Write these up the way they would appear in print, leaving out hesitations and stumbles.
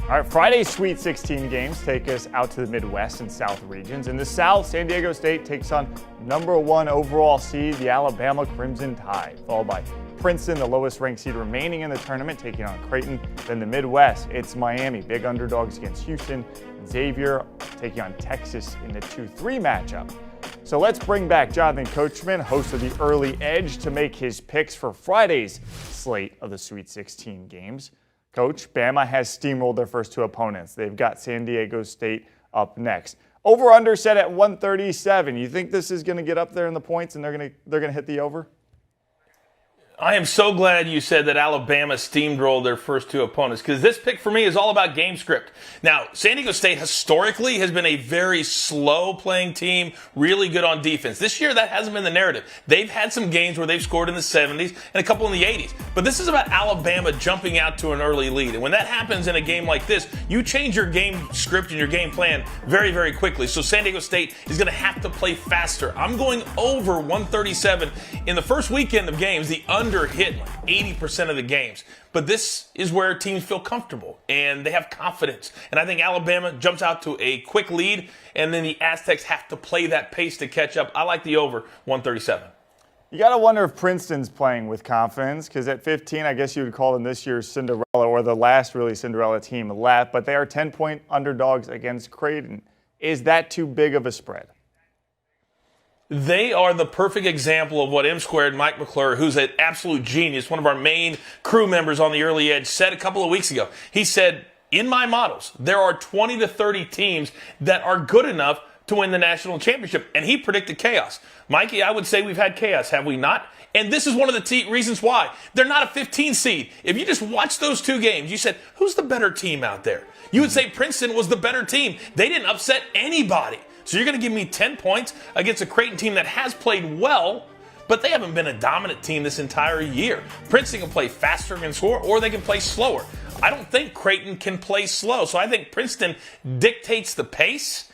All right, Friday's Sweet 16 games take us out to the Midwest and South regions. In the South, San Diego State takes on #1 overall seed, the Alabama Crimson Tide, followed by Princeton, the lowest ranked seed remaining in the tournament, taking on Creighton. Then the Midwest, it's Miami, big underdogs against Houston, and Xavier taking on Texas in the 2-3 matchup. So let's bring back Jonathan Coachman, host of the Early Edge, to make his picks for Friday's slate of the Sweet 16 games. Coach, Bama has steamrolled their first two opponents. They've got San Diego State up next. Over/under set at 137. You think this is going to get up there in the points and they're going to hit the over? I am so glad you said that Alabama steamrolled their first two opponents, because this pick for me is all about game script. Now, San Diego State historically has been a very slow playing team, really good on defense. This year, that hasn't been the narrative. They've had some games where they've scored in the 70s and a couple in the 80s. But this is about Alabama jumping out to an early lead. And when that happens in a game like this, you change your game script and your game plan very, very quickly. So San Diego State is going to have to play faster. I'm going over 137 in the first weekend of games. The under hit like 80% of the games. But this is where teams feel comfortable and they have confidence. And I think Alabama jumps out to a quick lead, and then the Aztecs have to play that pace to catch up. I like the over 137. You got to wonder if Princeton's playing with confidence, because at 15, I guess you would call them this year's Cinderella, or the last really Cinderella team left, but they are 10-point underdogs against Creighton. Is that too big of a spread? They are the perfect example of what M-Squared Mike McClure, who's an absolute genius, one of our main crew members on the Early Edge, said a couple of weeks ago. He said, in my models, there are 20 to 30 teams that are good enough to win the national championship. And he predicted chaos. Mikey, I would say we've had chaos, have we not? And this is one of the reasons why. They're not a 15 seed. If you just watch those two games, you said, who's the better team out there? You would say Princeton was the better team. They didn't upset anybody. So you're going to give me 10 points against a Creighton team that has played well, but they haven't been a dominant team this entire year. Princeton can play faster and score, or they can play slower. I don't think Creighton can play slow. So I think Princeton dictates the pace,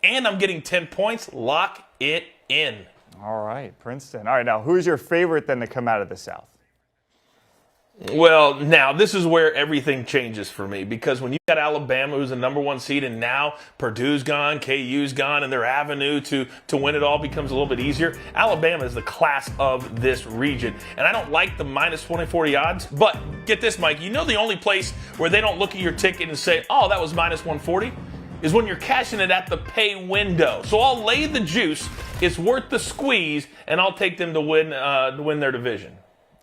and I'm getting 10 points. Lock it in. All right, Princeton. All right, now who's your favorite then to come out of the South? Well, now this is where everything changes for me, because when you got Alabama, who's the #1 seed, and now Purdue's gone, KU's gone, and their avenue to win it all becomes a little bit easier. Alabama is the class of this region, and I don't like the minus 20-40 odds. But get this, Mike, you know the only place where they don't look at your ticket and say, "Oh, that was minus 140," is when you're cashing it at the pay window. So I'll lay the juice. It's worth the squeeze, and I'll take them to win their division.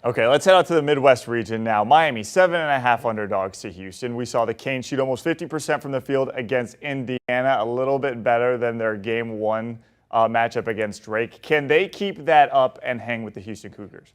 Okay, let's head out to the Midwest region now. Miami, 7.5 underdogs to Houston. We saw the Canes shoot almost 50% from the field against Indiana, a little bit better than their Game 1 matchup against Drake. Can they keep that up and hang with the Houston Cougars?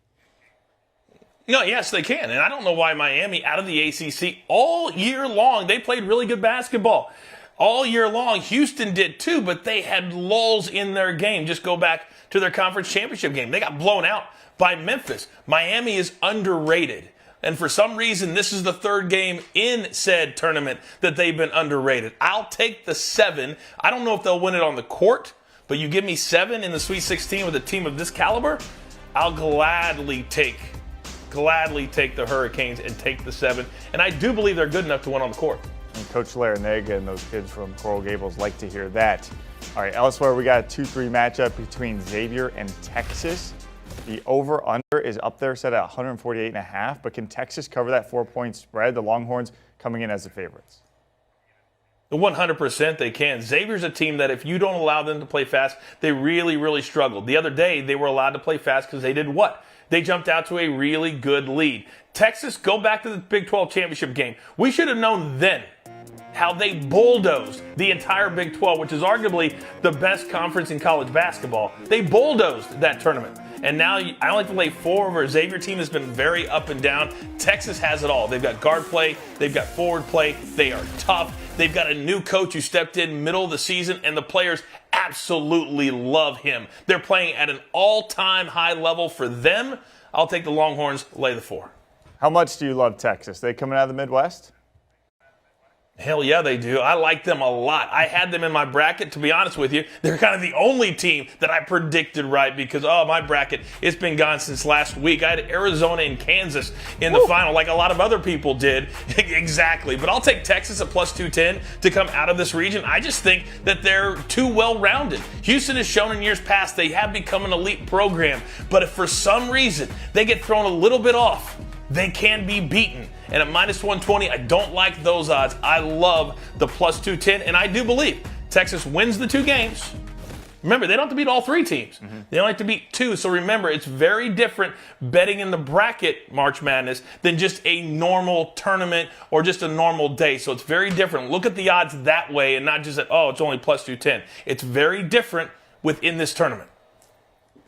No, yes, they can. And I don't know why Miami, out of the ACC, all year long, they played really good basketball. All year long, Houston did too, but they had lulls in their game. Just go back to their conference championship game. They got blown out by Memphis. Miami is underrated. And for some reason, this is the third game in said tournament that they've been underrated. I'll take the 7. I don't know if they'll win it on the court, but you give me 7 in the Sweet 16 with a team of this caliber, I'll gladly take the Hurricanes and take the 7. And I do believe they're good enough to win on the court. And Coach Larinaga and those kids from Coral Gables like to hear that. All right, elsewhere we got a 2-3 matchup between Xavier and Texas. The over-under is up there, set at 148.5, but can Texas cover that 4-point spread? The Longhorns coming in as the favorites. 100% they can. Xavier's a team that if you don't allow them to play fast, they really, really struggled. The other day, they were allowed to play fast because they did what? They jumped out to a really good lead. Texas, go back to the Big 12 championship game. We should have known then how they bulldozed the entire Big 12, which is arguably the best conference in college basketball. They bulldozed that tournament. And now I only have to lay 4 over a Xavier team that's been very up and down. Texas has it all. They've got guard play. They've got forward play. They are tough. They've got a new coach who stepped in middle of the season, and the players absolutely love him. They're playing at an all-time high level for them. I'll take the Longhorns, lay the 4. How much do you love Texas? They coming out of the Midwest? Hell yeah, they do. I like them a lot. I had them in my bracket, to be honest with you. They're kind of the only team that I predicted right because, my bracket, it's been gone since last week. I had Arizona and Kansas in the final like a lot of other people did. Exactly. But I'll take Texas at plus 210 to come out of this region. I just think that they're too well-rounded. Houston has shown in years past they have become an elite program. But if for some reason they get thrown a little bit off, they can be beaten. And at minus 120, I don't like those odds. I love the plus 210, and I do believe Texas wins the 2 games. Remember, they don't have to beat all 3 teams. They only have to beat 2. So remember, it's very different betting in the bracket March Madness than just a normal tournament or just a normal day. So it's very different. Look at the odds that way and not just that, it's only plus 210. It's very different within this tournament.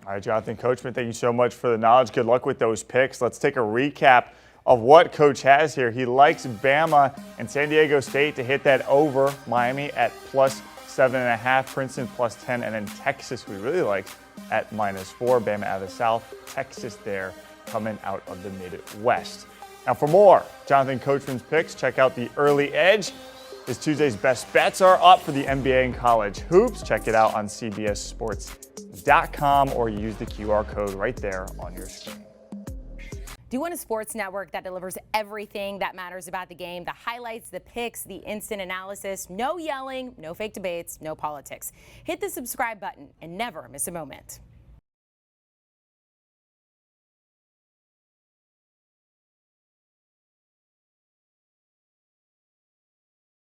All right, Jonathan Coachman, thank you so much for the knowledge. Good luck with those picks. Let's take a recap of what Coach has here. He likes Bama and San Diego State to hit that over. Miami at plus 7.5, Princeton plus 10, and then Texas we really like at minus 4. Bama out of the South, Texas there coming out of the Midwest. Now for more Jonathan Coachman's picks, check out the Early Edge. This Tuesday's best bets are up for the NBA and college hoops. Check it out on CBSSports.com or use the QR code right there on your screen. Do you want a sports network that delivers everything that matters about the game? The highlights, the picks, the instant analysis, no yelling, no fake debates, no politics. Hit the subscribe button and never miss a moment.